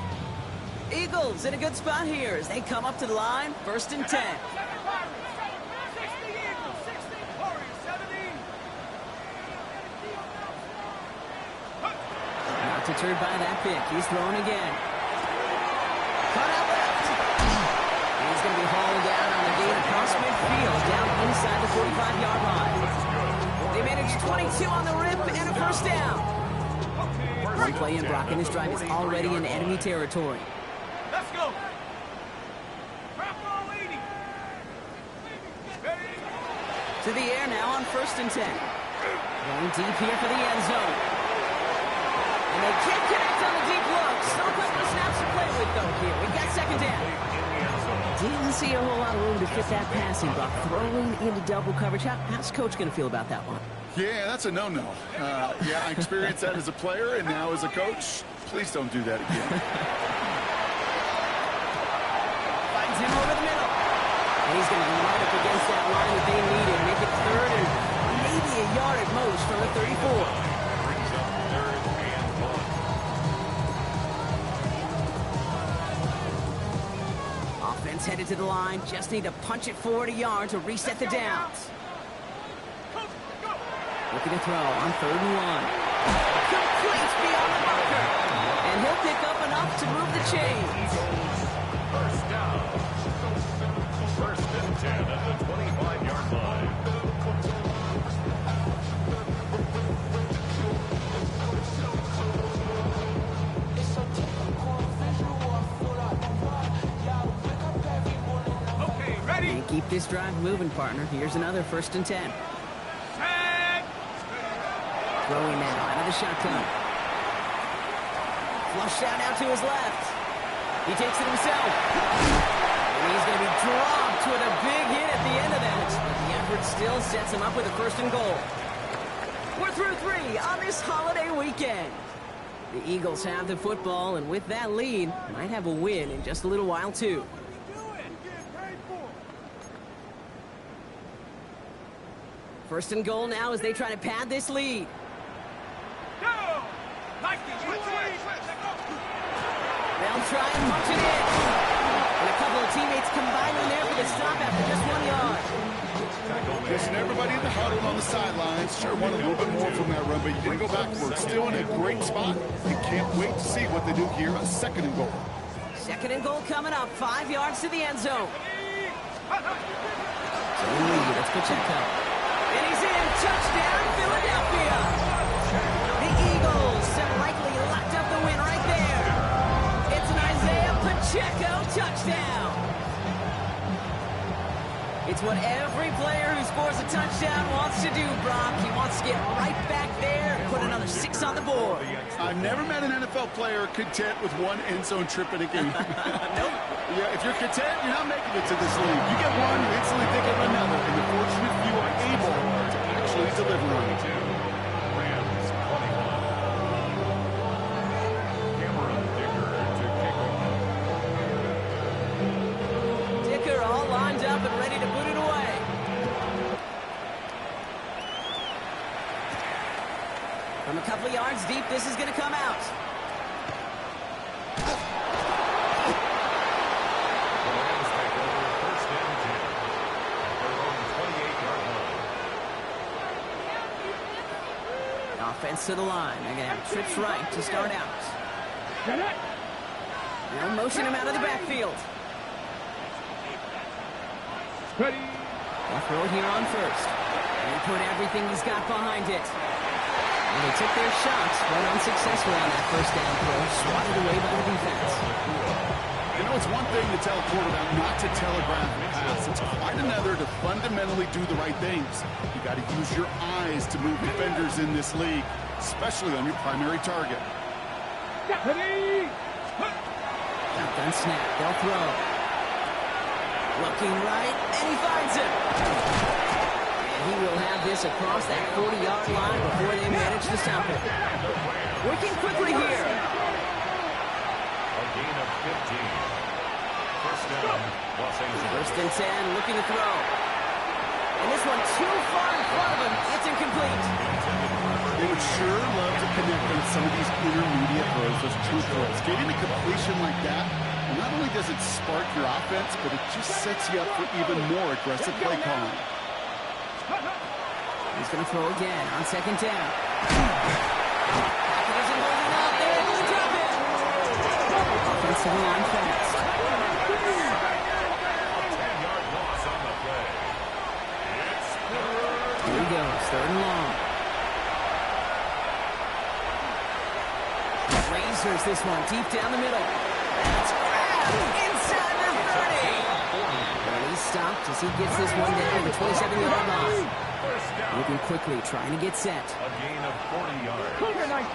Eagles in a good spot here as they come up to the line. 1st and 10. Not deterred by that pick. He's throwing again. Cut out left. And he's going to be hauled down on the gain across midfield, down inside the 45-yard line. They managed 22 on the rip and a 1st down. One play in, Brock, and this drive is already in enemy territory. Let's go. To the air now on 1st and 10. Going deep here for the end zone. And they can't connect on the deep look. Still a couple of snaps to play with, though, here. We've got 2nd down. Didn't see a whole lot of room to fit that passing block. Throwing into double coverage. How's Coach going to feel about that one? Yeah, that's a no-no. Yeah, I experienced that as a player and now as a coach. Please don't do that again. Finds him over the middle. And he's going to be right up against that line that they need and make it 3rd and maybe a yard at most from the 34. Offense headed to the line. Just need to punch it forward a yard to reset the downs. Looking to throw on 3rd and 1. Complete beyond the marker. And he'll pick up enough to move the chains. 1st down. 1st and 10 at the 25-yard line. Okay, ready? And keep this drive moving, partner. Here's another 1st and 10. Throwing now out of the shotgun. Flush out to his left. He takes it himself. And he's going to be sets him up with a 1st and goal. We're through 3 on this holiday weekend. The Eagles have the football, and with that lead, might have a win in just a little while, too. First and goal now as they try to pad this lead. They'll try and punch it in. And a couple of teammates combining there for the stop after just 1 yard. Listen, everybody in the huddle on the sidelines sure want a little bit more from that run, but you didn't go backwards. Still in a great spot. You can't wait to see what they do here on 2nd and goal. 2nd and goal coming up, 5 yards to the end zone. That's Pacheco. And he's in. Touchdown, Philadelphia. The Eagles have likely locked up the win right there. It's an Isaiah Pacheco touchdown. It's what every player who scores a touchdown wants to do, Brock. He wants to get right back there and put another 6 on the board. I've never met an NFL player content with 1 end zone trip in a game. Nope. Yeah, if you're content, you're not making it to this league. You get one, you instantly think of another, and the fortunate few are able to actually deliver on it. Rams 21. Cameron Dicker to kick off. Dicker all lined up and ready to boot it away. From a couple of yards deep, this is going to come out. Offense to the line. They're going to have trips right to start out. They'll motion him out of the backfield. Ready. They'll throw it here on 1st. And put everything he's got behind it. And they took their shots, but unsuccessful on that 1st down throw. Swatted away by the defense. You know, it's one thing to tell a quarterback not to telegraph a pass. It's quite another to fundamentally do the right things. You got to use your eyes to move defenders in this league, especially on your primary target. Ready. Shotgun snap. They'll throw. Looking right, and he finds him. And he will have this across that 40-yard line before they manage to stop it. Working quickly here. A gain of 15. First down, Los Angeles. 1st and 10, looking to throw. And this one too far in front of him. It's incomplete. They would sure love to connect on some of these intermediate throws, those true throws. Getting a completion like that, not only does it spark your offense, but it just sets you up for even more aggressive play calling. He's going to throw again on 2nd down. Packers are holding up. They're able to drop it. Offense to the line fast. 10-yard loss on the play. Here he goes, 3rd and long. Razors this one deep down the middle. That's grabbed inside the 30. And he's stopped as he gets this one down to the 27-yard line. First down. Moving quickly, trying to get set. A gain of 40 yards. Cougar 19.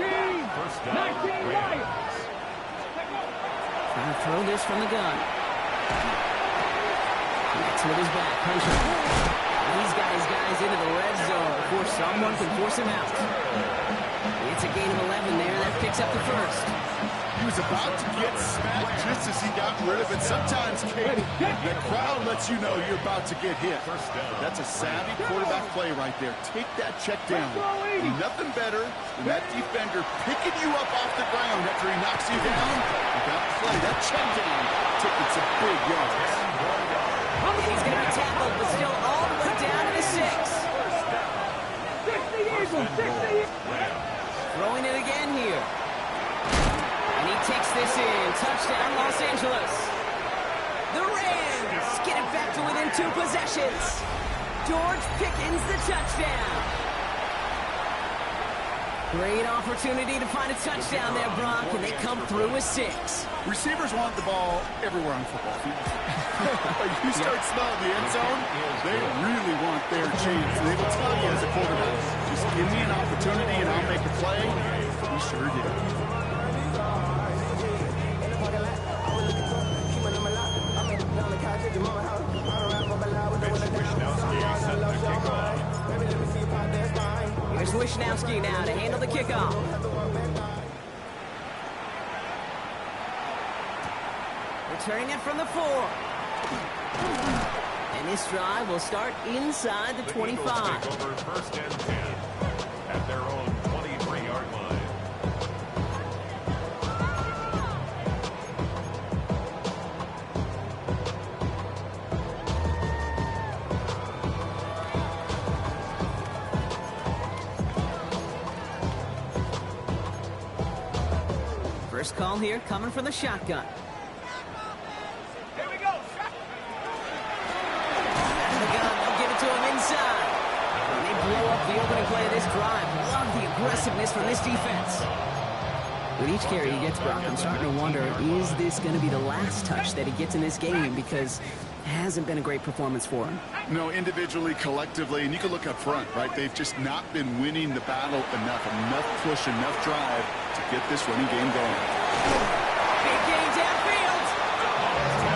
First down, 19 Rams. Lions. Trying to throw this from the gun. That's with his back, punching. He's got his guys into the red zone before someone can force him out. It's a gain of 11 there. That picks up the 1st. He was about to get smacked just as he got rid of it. Sometimes, Kate, the crowd lets you know you're about to get hit. That's a savvy quarterback play right there. Take that check down. And nothing better than that defender picking you up off the ground after he knocks you down. That play, that check down, taking some big yards. He's going to be tackled, but still all the way down to the 6. 60 Eagles. 60 Eagles. Throwing it again here. And he takes this in. Touchdown, Los Angeles. The Rams get it back to within 2 possessions. George Pickens, the touchdown. Great opportunity to find a touchdown there, Brock, and they come through with 6. Receivers want the ball everywhere on the football field. You start smelling the end zone, they really want their chance. They will tell you as a quarterback, just give me an opportunity and I'll make a play. He sure did. Mitch Wishnowsky set to kick off. Wishnowski now to handle the kickoff. Returning it from the 4. And this drive will start inside the 25. Take over first and 10 at their own 23-yard line. First call here coming from the shotgun. Here we go. The gun, they'll give it to him inside. And they blow up the opening play of this drive. Love the aggressiveness from this defense. With each carry he gets, Brock, I'm starting to wonder, is this going to be the last touch that he gets in this game? Because it hasn't been a great performance for him. No, individually, collectively, and you can look up front, right? They've just not been winning the battle enough push, enough drive to get this running game going. Big game downfield.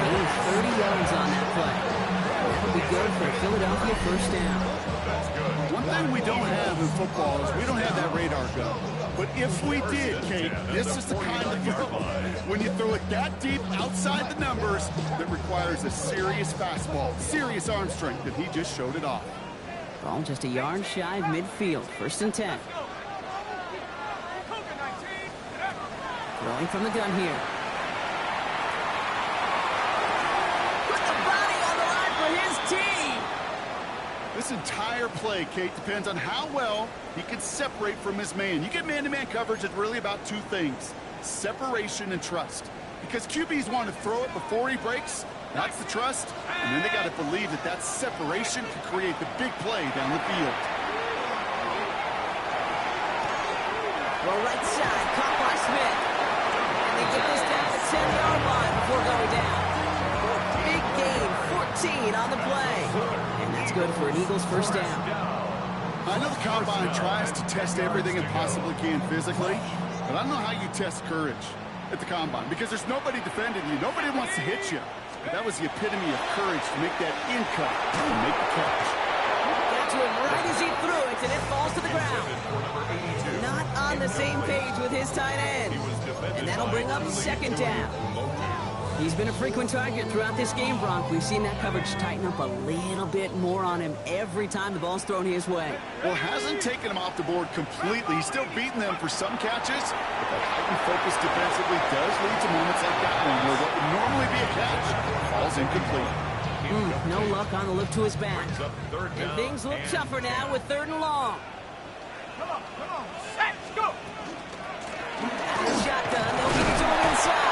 Gain 30 yards on that play. That'll be good for a Philadelphia first down. One thing we don't have in football is we don't have that radar gun. But if we did, Kate, this is the kind of throw, when you throw it that deep outside the numbers, that requires a serious fastball, serious arm strength, and he just showed it off. Ball just a yard shy of midfield. First and 10. Throwing from the gun here. Put the body on the line for his team. This entire play, Kate, depends on how well he can separate from his man. You get man-to-man coverage, it's really about two things: separation and trust. Because QBs want to throw it before he breaks, that's the trust, and then they got to believe that that separation can create the big play down the field. Well, right side, caught by Smith. And they get this down to the 10-yard line before going down. Big gain, 14 on the play. And that's good for an Eagles first down. I know the Combine tries to test everything it possibly can physically, but I don't know how you test courage at the Combine, because there's nobody defending you. Nobody wants to hit you. But that was the epitome of courage to make that in cut and make the catch. Got to him right as he threw it, and it falls to the ground. Not on the same page with his tight end. And that'll bring up second down. He's been a frequent target throughout this game, Bronk. We've seen that coverage tighten up a little bit more on him every time the ball's thrown his way. Well, hasn't taken him off the board completely. He's still beating them for some catches, but that heightened focus defensively does lead to moments like that one where what would normally be a catch falls incomplete. No luck on the look to his back. And things look tougher now with 3rd and long. Come on. Set, go. Shotgun, they'll get it to him inside.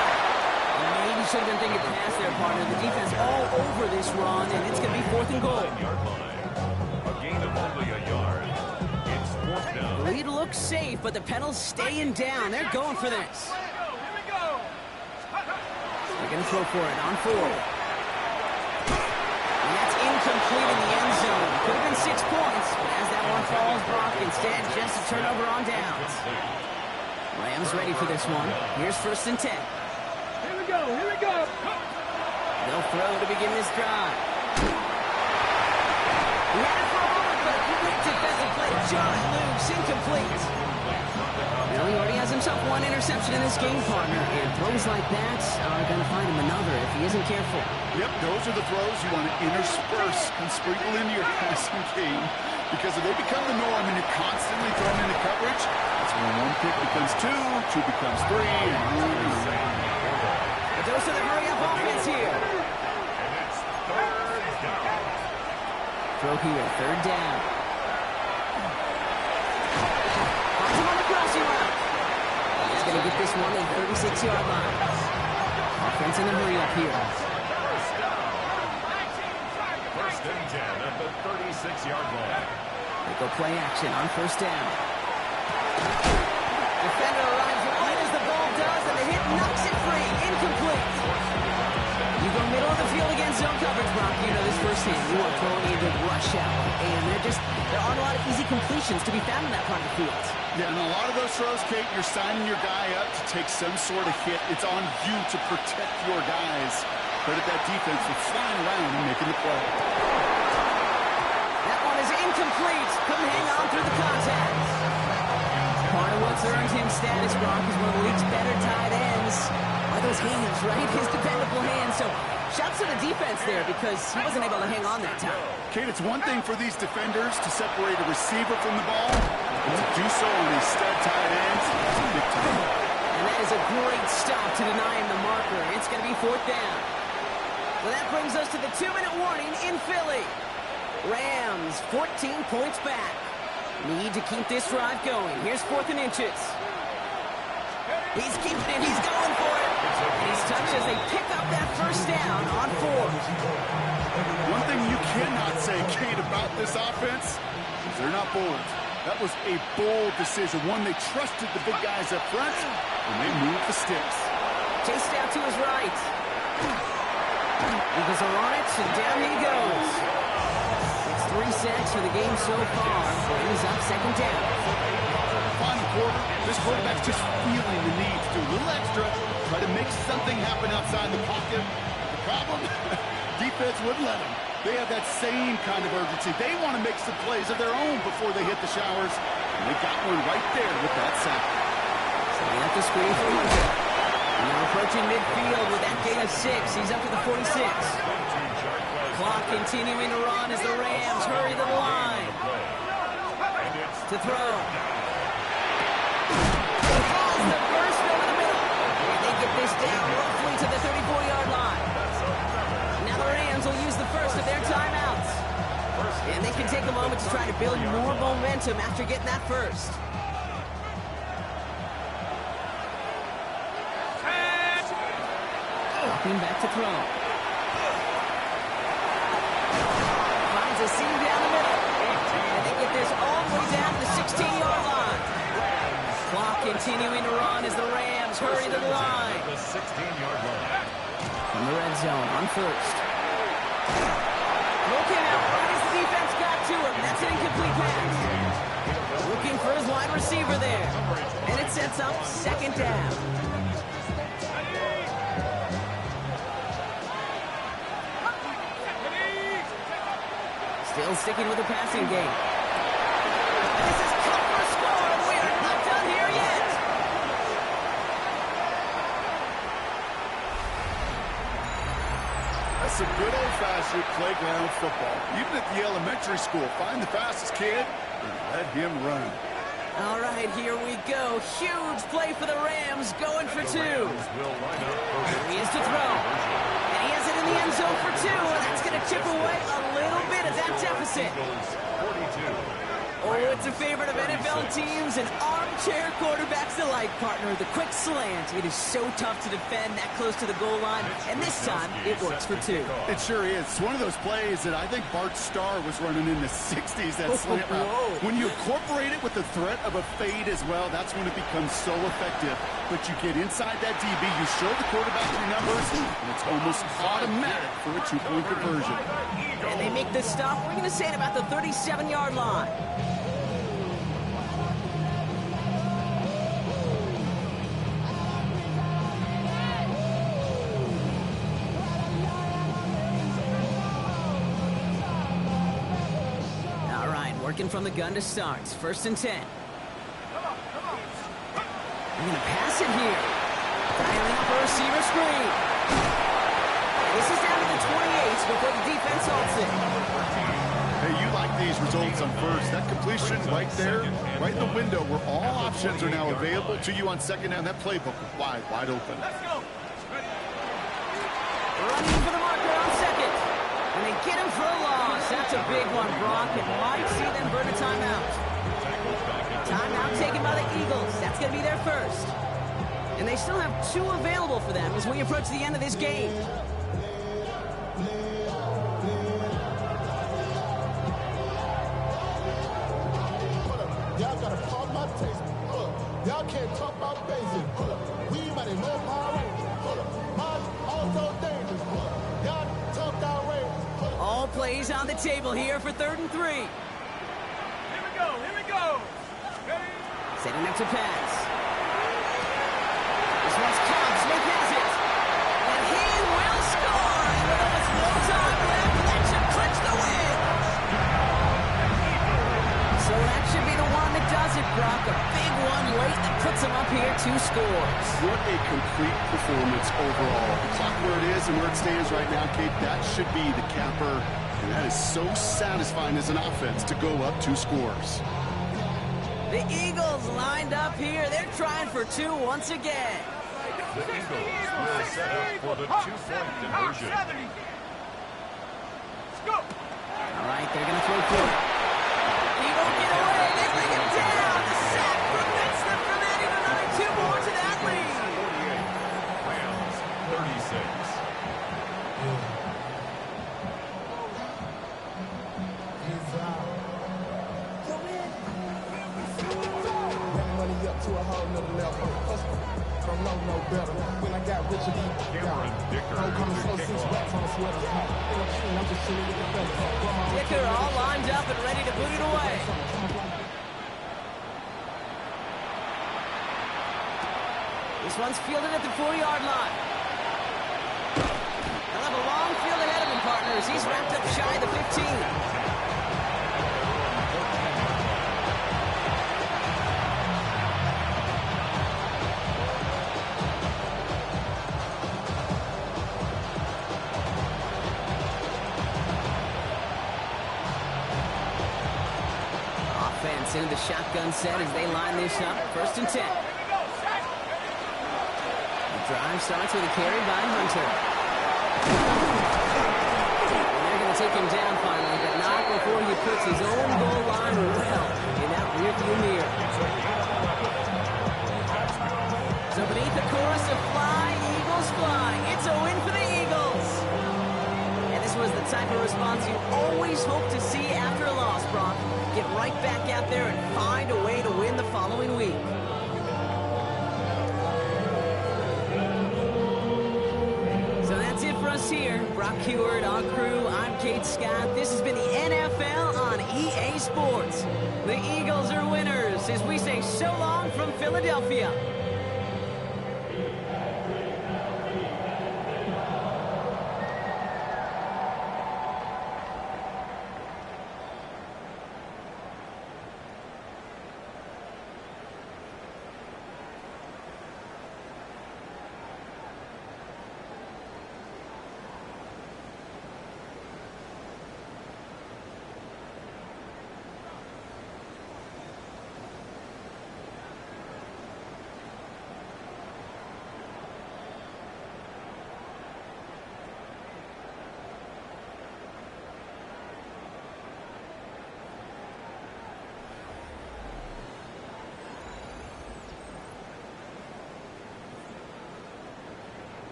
Maybe should have been thinking pass there, partner. The defense all over this run, and it's going to be 4th and goal. A gain of only a yard. It's 4th down. Lead looks safe, but the Penals staying down. They're going for this. Here we go. They're going to throw for it on 4. And that's incomplete in the end zone. Could have been 6 points, but as that one falls, Brock, instead just a turnover on downs. Rams ready for this one. Here's 1st and 10. Here we go. They'll throw to begin this drive. He had it for a moment, but a great defensive play. John loose, incomplete. Well, he already has himself one interception in this game, partner, and throws like that are going to find him another if he isn't careful. Yep, those are the throws you want to intersperse and sprinkle into your passing game, because if they become the norm and you're constantly thrown into coverage, that's when 1 pick becomes 2, 2 becomes 3, and But those are the hurry-up offense here. Throw here, 3rd down. Finds him on the crossing route. He's going to get this one at 36-yard line. Offense in the hurry-up here. First and 10 at the 36-yard line. They go play action on 1st down. Defender arrives right as the ball does, and the hit knocks it free. Incomplete. You go middle of the field against zone coverage, Brock. You know this firsthand. You are throwing a good rush out. And there aren't a lot of easy completions to be found in that part of the field. yeah, and a lot of those throws, Kate, you're signing your guy up to take some sort of hit. It's on you to protect your guys. Credit that defense for flying around and making the play. That one is is incomplete. Couldn't hang on through the contact. Part of what's earned him status, Brock, is one of the league's better tight ends. Are those hands, right? His dependable hands. So shouts to the defense there because he wasn't able to hang on that time. Kate, it's one thing for these defenders to separate a receiver from the ball, but to do so on these stud tight ends is a big time. And that is a great stop to deny him the marker. It's going to be 4th down. So that brings us to the 2-minute warning in Philly. Rams 14 points back. Need to keep this drive going. Here's 4th and inches. He's keeping it. He's going for it. And he's touched as they pick up that first down on 4th. One thing you cannot say, Kate, about this offense is they're not bold. That was a bold decision. One, they trusted the big guys up front, and they moved the sticks. Chased out to his right. Eagles are on it, and down he goes. It's 3 sacks for the game so far. Brings up 2nd down. Final quarter, this quarterback's just feeling the need to do a little extra, try to make something happen outside the pocket. The problem? Defense wouldn't let them. They have that same kind of urgency. They want to make some plays of their own before they hit the showers. And they got one right there with that sack. Setting up the screen for Hunter. Now approaching midfield with that gain of 6. He's up to the 46. Clock continuing to run as the Rams hurry to the line. To throw. He falls the first over the middle. And they get this down roughly to the 34-yard line. Now the Rams will use the first of their timeouts. And they can take a moment to try to build more momentum after getting that first. Walking back to throw. Finds a seam down the middle. And they get this all the way down to the 16-yard line. Clock continuing to run as the Rams hurry to the line. The 16-yard line. From the red zone on 1st. Looking out right as the defense got to him. That's an incomplete pass. Looking for his wide receiver there. And it sets up 2nd down. Still sticking with the passing game. This is cut for a score, and we are not done here yet. That's a good old-fashioned playground football. Even at the elementary school, find the fastest kid and let him run. All right, here we go. Huge play for the Rams, going for 2. Here he is to throw. And he has it in the end zone for 2, and that's going to chip away a little bit of that deficit. Oh, it's a favorite of NFL teams and armchair quarterbacks alike, partner. The quick slant. It is so tough to defend that close to the goal line, and this time it works for 2. It sure is. It's one of those plays that I think Bart Starr was running in the 60s, that slant route. When you incorporate it with the threat of a fade as well, that's when it becomes so effective. But you get inside that DB, you show the quarterback your numbers, and it's almost automatic for a 2-point conversion. And they make the stop, we're going to say, at about the 37-yard line. Working from the gun to start. 1st and 10. They're going to pass it here. Dialing up a receiver screen. This is down to the 28 before the defense halts it. Hey, you like these results on 1st. That completion right there, right in the window where all options are now available to you on 2nd down. That playbook is wide open. Let's go. Running for the marker on 2nd. And they get him for a loss. That's a big one, Brock, and might see them burn a timeout. Timeout taken by the Eagles. That's going to be their first. And they still have 2 available for them as we approach the end of this game. Y'all gotta call my taste. Y'all can't talk about basic. We might know my range. Mine also dangerous. Y'all talk outrageous. All plays on the table here for 3rd and 3. Here we go. Here we go. Ready? Setting up to pass. This one's caught. Smith has it. And he will score. And with almost no time left, that should clinch the win. them up here, 2 scores. What a complete performance overall. The clock where it is and where it stands right now, Kate, that should be the capper. And that is so satisfying as an offense to go up 2 scores. The Eagles lined up here. They're trying for 2 once again. The Eagles will set up for the 2-point conversion. All right, they're going to throw for it. He won't get away. They bring him down. The sack prevents them from adding another 2 more to that lead. 48. Rams, 36. To a whole nother level. I don't know no better. When I got rich, Cameron Dicker I'm coming with so the since kickoff. rats on a sweater. I'm just chilling with the fellas. Dicker all lined up and ready to boot it away. This one's fielded at the 4-yard line. They'll have a long field ahead of him, partners. He's wrapped up shy of the 15. Into the shotgun set as they line this up. 1st and 10. The drive starts with a carry by Hunter. And they're going to take him down finally, but not before he puts his own goal line well in that rearview mirror. So beneath the chorus of Fly, Eagles Fly, it's a win for the Eagles. And this was the type of response you always hope to see after a loss, Brock. Get right back out there and find a way to win the following week. So that's it for us here. Brock Heward, our crew, I'm Kate Scott. This has been the NFL on EA Sports. The Eagles are winners as we say so long from Philadelphia.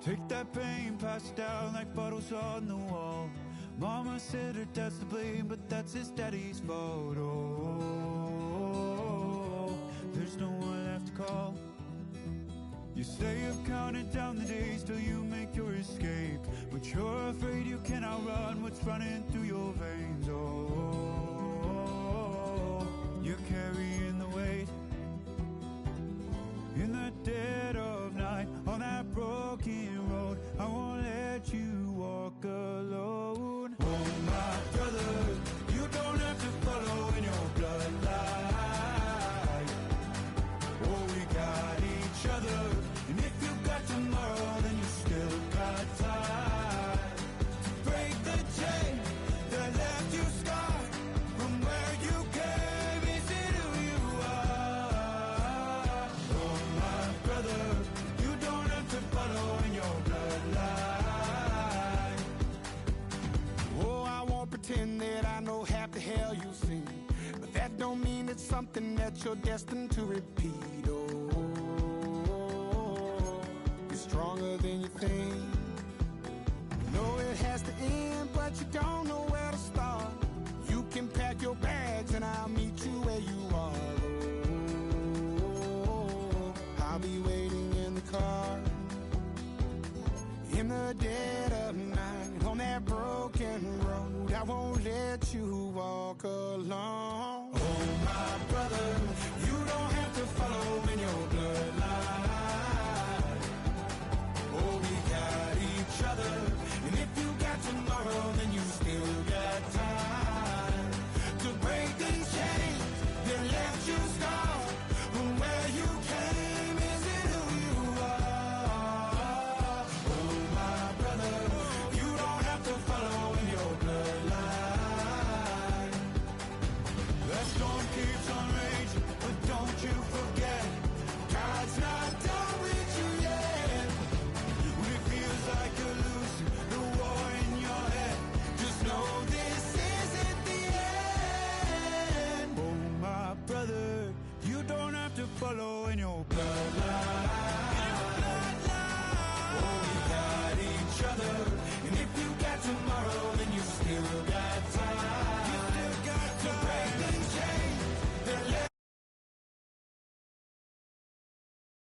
Take that pain, pass it down like bottles on the wall. Mama said her dad's to blame, but that's his daddy's fault. Oh, there's no one left to call. You say you've counted down the days till you make your escape, but you're afraid you cannot run what's running through your veins. Oh, you're carrying the weight in the dead of night on that broken road. I won't let you walk alone. Oh, my brother, you don't have to follow in your bloodline. Oh, we got each other, and if you got tomorrow, then you still got time to break the chain that left you scarred from where you came. Is it who you are? Oh, my brother, you don't have to follow in your bloodline. Oh, I won't pretend that I know half the hell you've seen, but that don't mean it's something that you're destined to repeat. Oh, you're stronger than you think. You know it has to end, but you don't know where to start. You can pack your bags and I'll meet you where you are. Oh, I'll be waiting in the car in the dead of night on that broken road. I won't let you walk alone. Oh, my brother, you don't have to follow in your blood.